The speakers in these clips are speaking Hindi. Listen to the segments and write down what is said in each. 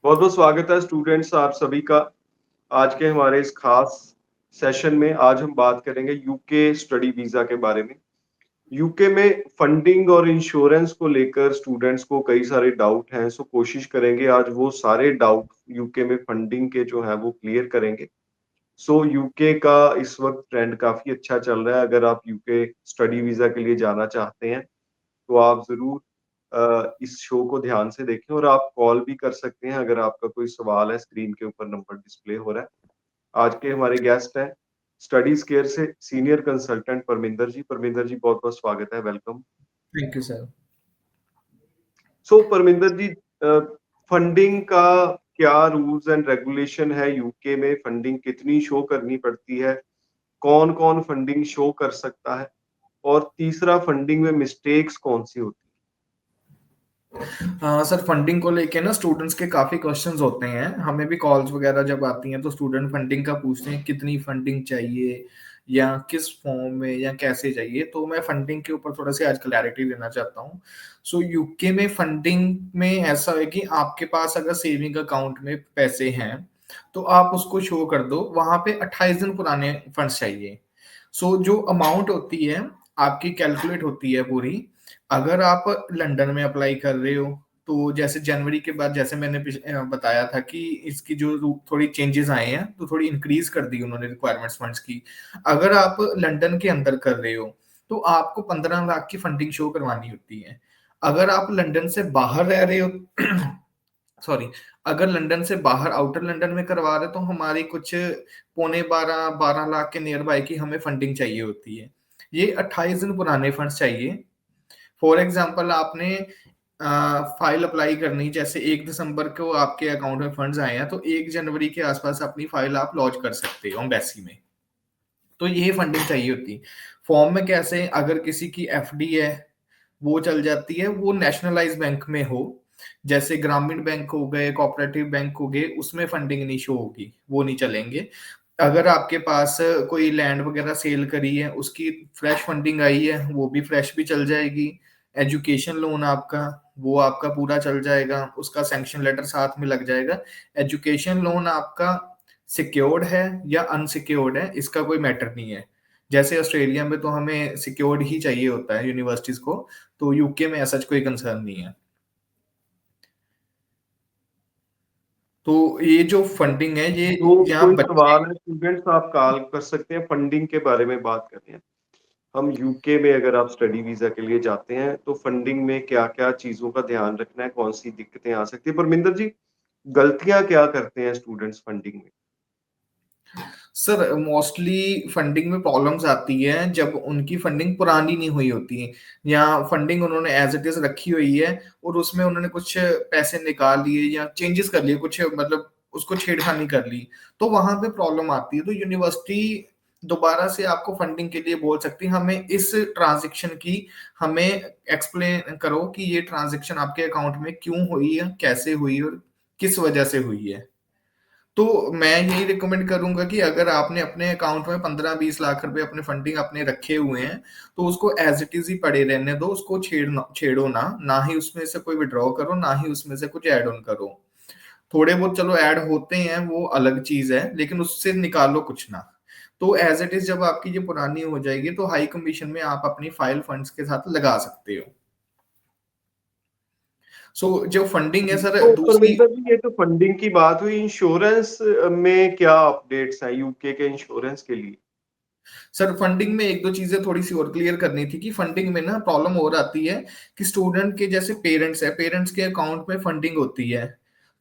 बहुत बहुत स्वागत है स्टूडेंट्स आप सभी का। आज के हमारे इस खास सेशन में आज हम बात करेंगे यूके स्टडी वीजा के बारे में। यूके में फंडिंग और इंश्योरेंस को लेकर स्टूडेंट्स को कई सारे डाउट हैं, सो कोशिश करेंगे आज वो सारे डाउट यूके में फंडिंग के जो है वो क्लियर करेंगे। सो यूके का इस वक्त ट्रेंड काफी अच्छा चल रहा है। अगर आप यूके स्टडी वीजा के लिए जाना चाहते हैं तो आप ज़रूर इस शो को ध्यान से देखें और आप कॉल भी कर सकते हैं अगर आपका कोई सवाल है। स्क्रीन के ऊपर नंबर डिस्प्ले हो रहा है। आज के हमारे गेस्ट हैं स्टडीज केयर से सीनियर कंसल्टेंट परमिंदर जी। परमिंदर जी बहुत बहुत स्वागत है, welcome. Thank you sir. So Parminder ji, funding का क्या रूल्स एंड रेगुलेशन है यूके में? फंडिंग कितनी शो करनी पड़ती है? कौन कौन फंडिंग शो कर सकता है? और तीसरा, फंडिंग में मिस्टेक्स कौन सी होती सर फंडिंग को लेके ना स्टूडेंट्स के काफ़ी क्वेश्चंस होते हैं। हमें भी कॉल्स वगैरह जब आती हैं तो स्टूडेंट फंडिंग का पूछते हैं कितनी फंडिंग चाहिए या किस फॉर्म में या कैसे चाहिए। तो मैं फंडिंग के ऊपर थोड़ा सी आज क्लैरिटी देना चाहता हूँ। सो यूके में फंडिंग में ऐसा है कि आपके पास अगर सेविंग अकाउंट में पैसे हैं तो आप उसको शो कर दो। वहां पे 28 दिन पुराने फंड्स चाहिए। सो जो अमाउंट होती है आपकी कैलकुलेट होती है पूरी। अगर आप लंदन में अप्लाई कर रहे हो तो जैसे जनवरी के बाद जैसे मैंने बताया था कि इसकी जो थोड़ी चेंजेस आए हैं तो थोड़ी इंक्रीज कर दी उन्होंने रिक्वायरमेंट्स फंड्स की। अगर आप लंदन के अंदर कर रहे हो तो आपको 15 लाख की फंडिंग शो करवानी होती है। अगर आप लंदन से बाहर रह रहे हो सॉरी, अगर लंदन से बाहर आउटर लंदन में करवा रहे हो तो हमारी कुछ पौने 12 लाख के नियर बाय की हमें फंडिंग चाहिए होती है। ये 28 दिन पुराने फंड्स चाहिए। फॉर एग्जाम्पल आपने फाइल अप्लाई करनी, जैसे 1 दिसंबर को आपके अकाउंट में फंड्स आए हैं तो 1 जनवरी के आसपास अपनी फाइल आप लॉन्च कर सकते हो एम्बेसी में। तो ये फंडिंग चाहिए होती। फॉर्म में कैसे, अगर किसी की एफडी है वो चल जाती है, वो नेशनलाइज बैंक में हो, जैसे ग्रामीण बैंक हो गए, कोऑपरेटिव बैंक हो गए, उसमें फंडिंग नहीं शो होगी, वो नहीं चलेंगे। अगर आपके पास कोई लैंड वगैरह सेल करी है उसकी फ्रेश फंडिंग आई है वो भी फ्रेश भी चल जाएगी। एजुकेशन लोन आपका, वो आपका पूरा चल जाएगा, उसका सैंक्शन लेटर साथ में लग जाएगा। एजुकेशन लोन आपका सिक्योर्ड है या अनसिक्योर्ड है इसका कोई मैटर नहीं है। जैसे ऑस्ट्रेलिया में तो हमें सिक्योर्ड ही चाहिए होता है यूनिवर्सिटीज को, तो यूके में ऐसा कोई कंसर्न नहीं है। तो ये जो फंडिंग है ये है? तो यहाँ कोई बच्चे। सवाल है स्टूडेंट्स, आप कॉल कर सकते हैं। फंडिंग के बारे में बात कर रहे हैं हम। यूके में अगर आप स्टडी वीजा के लिए जाते हैं तो फंडिंग में क्या क्या चीजों का ध्यान रखना है, कौन सी दिक्कतें आ सकती है? परमिंदर जी, गलतियां क्या करते हैं स्टूडेंट्स फंडिंग में? सर मोस्टली फंडिंग में प्रॉब्लम्स आती है जब उनकी फंडिंग पुरानी नहीं हुई होती है, या फंडिंग उन्होंने एज इट इज रखी हुई है और उसमें उन्होंने कुछ पैसे निकाल लिए या चेंजेस कर लिए, कुछ मतलब उसको छेड़खानी कर ली, तो वहां पे प्रॉब्लम आती है। तो यूनिवर्सिटी दोबारा से आपको फंडिंग के लिए बोल सकती है हमें इस ट्रांजेक्शन की, हमें एक्सप्लेन करो कि ये ट्रांजेक्शन आपके अकाउंट में क्यों हुई है, कैसे हुई और किस वजह से हुई है। तो मैं यही रिकमेंड करूंगा कि अगर आपने अपने अकाउंट में 15-20 लाख रुपए अपने फंडिंग अपने रखे हुए हैं तो उसको एज इट इज ही पड़े रहने दो, उसको छेड़ो ना, ना ही उसमें से कोई विड्रॉ करो, ना ही उसमें से कुछ ऐड ऑन करो। थोड़े बहुत चलो ऐड होते हैं वो अलग चीज है, लेकिन उससे निकालो कुछ ना। तो एज इट इज जब आपकी ये पुरानी हो जाएगी तो हाई कमीशन में आप अपनी फाइल फंड्स के साथ लगा सकते हो। सो जो फंडिंग है सर तो दूसरी। परमिंदर जी, ये तो फंडिंग की बात हुई। इंश्योरेंस में क्या अपडेट्स हैं यूके के इंश्योरेंस के लिए? सर फंडिंग में एक दो चीजें थोड़ी सी और क्लियर करनी थी कि फंडिंग में ना प्रॉब्लम और आती है कि स्टूडेंट के जैसे पेरेंट्स है, पेरेंट्स के अकाउंट में फंडिंग होती है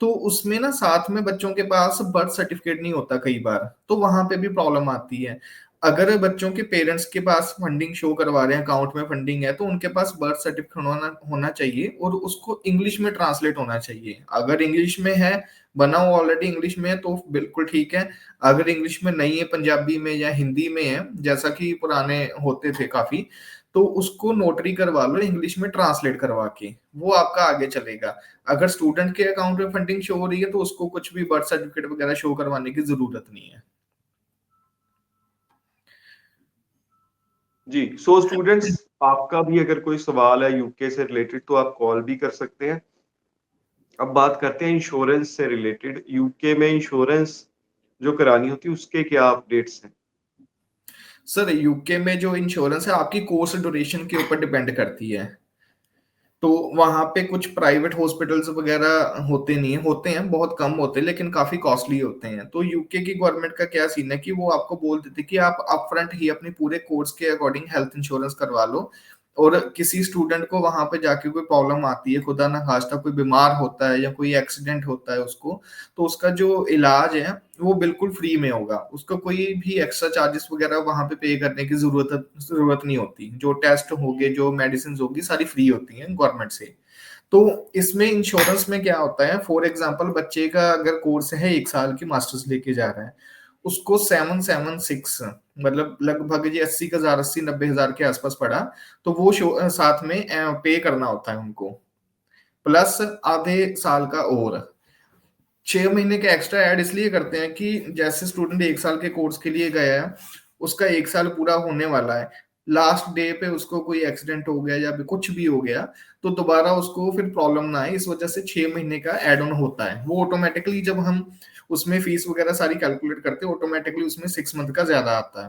तो उसमें ना साथ में बच्चों के पास बर्थ सर्टिफिकेट नहीं होता कई बार, तो वहां पे भी प्रॉब्लम आती है। अगर बच्चों के पेरेंट्स के पास फंडिंग शो करवा रहे हैं, अकाउंट में फंडिंग है, तो उनके पास बर्थ सर्टिफिकेट होना होना चाहिए और उसको इंग्लिश में ट्रांसलेट होना चाहिए। अगर इंग्लिश में है, बना हुआ ऑलरेडी इंग्लिश में है तो बिल्कुल ठीक है। अगर इंग्लिश में नहीं है, पंजाबी में या हिंदी में है जैसा कि पुराने होते थे काफी, तो उसको नोटरी करवा लो इंग्लिश में ट्रांसलेट करवा के, वो आपका आगे चलेगा। अगर स्टूडेंट के अकाउंट में फंडिंग शो हो रही है तो उसको कुछ भी बर्थ सर्टिफिकेट वगैरह शो करवाने की जरूरत नहीं है। जी, सो स्टूडेंट्स, आपका भी अगर कोई सवाल है यूके से रिलेटेड तो आप कॉल भी कर सकते हैं। अब बात करते हैं इंश्योरेंस से रिलेटेड। यूके में इंश्योरेंस जो करानी होती है उसके क्या अपडेट्स हैं? सर यूके में जो इंश्योरेंस है आपकी कोर्स ड्यूरेशन के ऊपर डिपेंड करती है। तो वहां पे कुछ प्राइवेट हॉस्पिटल्स वगैरह होते नहीं है, होते हैं बहुत कम होते हैं लेकिन काफी कॉस्टली होते हैं। तो यूके की गवर्नमेंट का क्या सीन है कि वो आपको बोल देते कि आप अपफ्रंट ही अपने पूरे कोर्स के अकॉर्डिंग हेल्थ इंश्योरेंस करवा लो। और किसी स्टूडेंट को वहां पे जाके कोई प्रॉब्लम आती है, खुदा ना खास्ता कोई बीमार होता है या कोई एक्सीडेंट होता है उसको, तो उसका जो इलाज है वो बिल्कुल फ्री में होगा। उसको कोई भी एक्स्ट्रा चार्जेस वगैरह वहां पे करने की जरूरत नहीं होती। जो टेस्ट होंगे, जो मेडिसिन होगी, सारी फ्री होती हैं गवर्नमेंट से। तो इसमें इंश्योरेंस में क्या होता है, फॉर एग्जाम्पल बच्चे का अगर कोर्स है 1 साल की, मास्टर्स लेके जा रहा है, उसको 776 मतलब लगभग ये 80,000, 80-90,000 के आसपास पड़ा। तो वो साथ में पे करना होता है उनको, प्लस आधे साल का और 6 महीने का एक्स्ट्रा ऐड इसलिए करते हैं कि जैसे स्टूडेंट 1 साल के कोर्स के लिए गया है, उसका 1 साल पूरा होने वाला है, लास्ट डे पे उसको कोई एक्सीडेंट हो गया या भी कुछ भी हो गया, तो दोबारा उसको फिर प्रॉब्लम ना आए, इस वजह से 6 महीने का एड ऑन होता है। वो ऑटोमेटिकली जब हम उसमें फीस वगैरह सारी कैलकुलेट करते हैं, ऑटोमेटिकली उसमें 6 मंथ का ज्यादा आता है।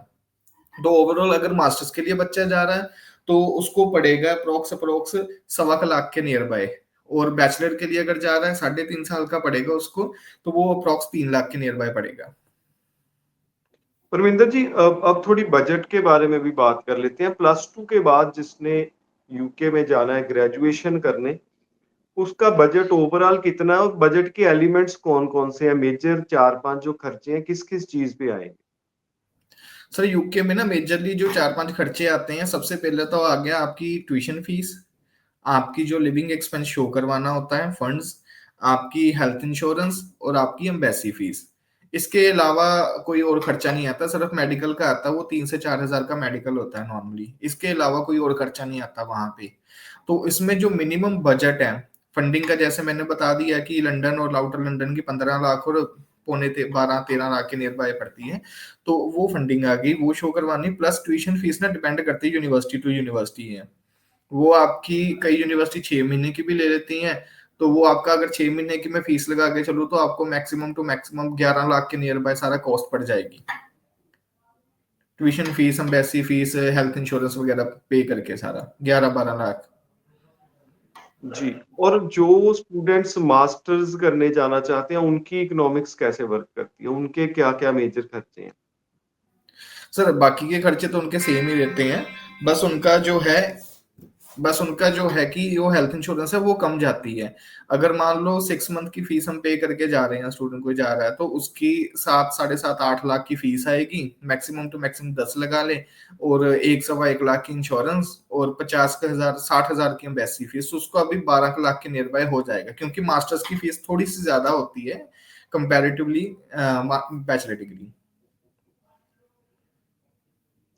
तो ओवरऑल अगर मास्टर्स के लिए बच्चा जा रहा है तो उसको पड़ेगा अप्रोक्स अप्रोक्स 1.25 लाख के नियर बाय। और बैचलर के लिए अगर जा रहा है 3.5 साल का पड़ेगा उसको, तो वो अप्रोक्स 3 लाख के नियर बाय पड़ेगा। परमिंदर जी, अब थोड़ी बजट के बारे में भी बात कर लेते हैं। +2 के बाद जिसने यूके में जाना है ग्रेजुएशन करने, उसका बजट ओवरऑल कितना है और बजट के एलिमेंट्स कौन-कौन से हैं? मेजर 4-5 जो खर्चे हैं किस-किस चीज पे आएंगे? सर यूके में ना मेजरली जो 4-5 खर्चे आते हैं, सबसे पहले तो आ गया आपकी ट्यूशन फीस, आपकी जो लिविंग एक्सपेंस शो करवाना होता है फंड्स, आपकी हेल्थ इंश्योरेंस और आपकी एम्बेसी फीस। इसके अलावा कोई और खर्चा नहीं आता, सिर्फ मेडिकल का आता है, वो 3 से 4 हजार का मेडिकल होता है नॉर्मली। इसके अलावा कोई और खर्चा नहीं आता वहां पे। तो इसमें जो मिनिमम बजट है फंडिंग का, जैसे मैंने बता दिया कि लंदन और आउटर लंदन की 15 लाख और पौने 12-13 लाख के नियर बाय पड़ती है। तो वो फंडिंग आ गई, वो शो करवानी। प्लस ट्यूशन फीस ना डिपेंड करती है यूनिवर्सिटी टू यूनिवर्सिटी है। वो आपकी कई यूनिवर्सिटी 6 महीने की भी ले लेती हैं। तो वो आपका अगर 6 महीने की मैं फीस लगा के चलूँ तो आपको मैक्सिमम टू मैक्सिमम 11 लाख के नियर बाय सारा कॉस्ट पड़ जाएगी। Tuition fees, embassy fees, health insurance वगैरह पे करके सारा 11-12 लाख। जी। और जो स्टूडेंट्स मास्टर्स करने जाना चाहते हैं उनकी इकोनॉमिक्स कैसे वर्क करती है? उनके क्या-क्या मेजर खर्चे हैं? सर बाकी के खर्चे तो उनके सेम ही रहते हैं। बस उनका जो है बस उनका जो है कि वो हेल्थ इंश्योरेंस है वो कम जाती है। अगर मान लो 6 मंथ की फीस हम पे करके जा रहे हैं, स्टूडेंट कोई जा रहा है, तो उसकी 7, 7.5, 8 लाख की फीस आएगी, मैक्सिमम टू मैक्सिमम 10 लगा ले। और 1, 1.25 लाख की इंश्योरेंस और 50,000 60,000 की एम्बेसी फीस, तो उसको अभी 12 लाख के नियर बाय हो जाएगा, क्योंकि मास्टर्स की फीस थोड़ी सी ज्यादा होती है कंपैरेटिवली बैचलर डिग्री।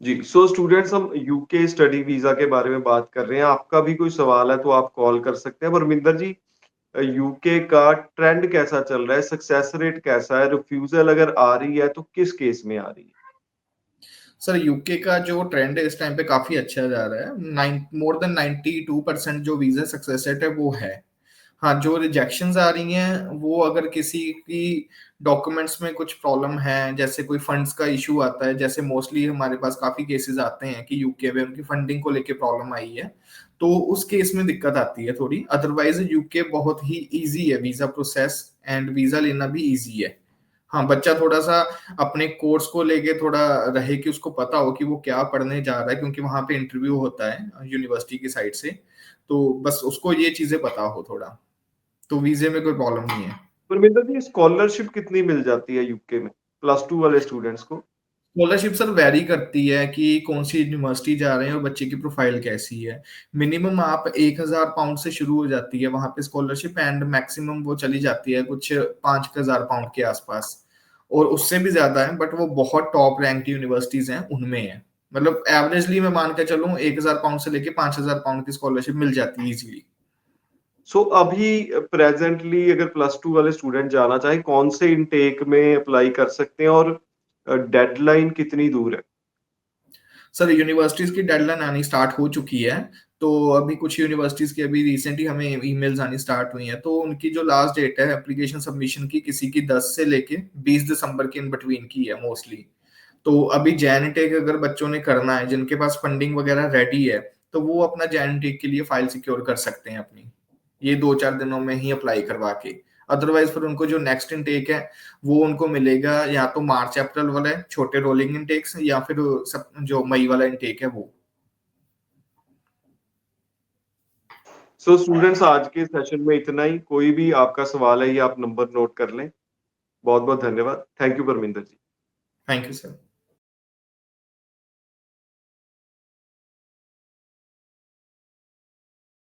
जी। सो स्टूडेंट्स, हम यूके स्टडी वीजा के बारे में बात कर रहे हैं। आपका भी कोई सवाल है तो आप कॉल कर सकते हैं। परमिंदर जी, यूके का ट्रेंड कैसा चल रहा है? सक्सेस रेट कैसा है? रिफ्यूजल अगर आ रही है तो किस केस में आ रही है? सर यूके का जो ट्रेंड है इस टाइम पे काफी अच्छा जा रहा है। मोर देन 92% जो वीजा सक्सेस रेट है वो है। हाँ, जो रिजेक्शंस आ रही हैं वो अगर किसी की डॉक्यूमेंट्स में कुछ प्रॉब्लम है, जैसे कोई फंड्स का इशू आता है, जैसे मोस्टली हमारे पास काफी केसेस आते हैं कि यूके में उनकी फंडिंग को लेके प्रॉब्लम आई है, तो उस केस में दिक्कत आती है थोड़ी। अदरवाइज यूके बहुत ही इजी है वीजा प्रोसेस, एंड वीजा लेना भी इजी है। हाँ, बच्चा थोड़ा सा अपने कोर्स को लेके थोड़ा रहे कि उसको पता हो कि वो क्या पढ़ने जा रहा है, क्योंकि वहां पे इंटरव्यू होता है यूनिवर्सिटी की साइड से। तो बस उसको ये चीजें पता हो थोड़ा, तो वीजे में कोई प्रॉब्लम नहीं है। परमिंदर जी, स्कॉलरशिप कितनी मिल जाती है यूके में +2 वाले स्टूडेंट्स को? स्कॉलरशिप सर वैरी करती है कि कौन सी यूनिवर्सिटी जा रहे हैं और बच्चे की प्रोफाइल कैसी है। मिनिमम आप 1,000 पाउंड से शुरू हो जाती है वहां पे स्कॉलरशिप, एंड मैक्सिमम वो चली जाती है कुछ 5,000 पाउंड के आसपास। और उससे भी ज्यादा है, बट वो बहुत टॉप रैंक यूनिवर्सिटीज हैं उनमें है। मतलब एवरेजली मैं मान के चलूँ 1,000 पाउंड से लेके 5,000 पाउंड की स्कॉलरशिप मिल जाती है इजीली। सो अभी प्रेजेंटली अगर +2 वाले स्टूडेंट जाना चाहे, कौन से इनटेक में अप्लाई कर सकते हैं और डेडलाइन कितनी दूर है? सर यूनिवर्सिटीज की डेडलाइन आनी स्टार्ट हो चुकी है। तो अभी कुछ यूनिवर्सिटीज की अभी रिसेंटली हमें ईमेल्स आनी स्टार्ट हुई हैं, तो उनकी जो लास्ट डेट है एप्लीकेशन सबमिशन की, किसी की 10 से लेके 20 दिसंबर के इन बिटवीन की है मोस्टली। तो अभी जैन टेक अगर बच्चों ने करना है, जिनके पास फंडिंग वगैरह रेडी है, तो वो अपना जैन टेक के लिए फाइल सिक्योर कर सकते हैं अपनी, ये 2-4 दिनों में ही अप्लाई करवा के। अदरवाइज फिर उनको जो नेक्स्ट इनटेक है वो उनको मिलेगा या तो मार्च अप्रैल वाला है, छोटे रोलिंग इनटेक्स, या फिर सब जो मई वाला इनटेक है वो। सो स्टूडेंट्स, आज के सेशन में इतना ही। कोई भी आपका सवाल है या आप नंबर नोट कर लें। बहुत बहुत धन्यवाद। Thank you Parminder ji. Thank you sir.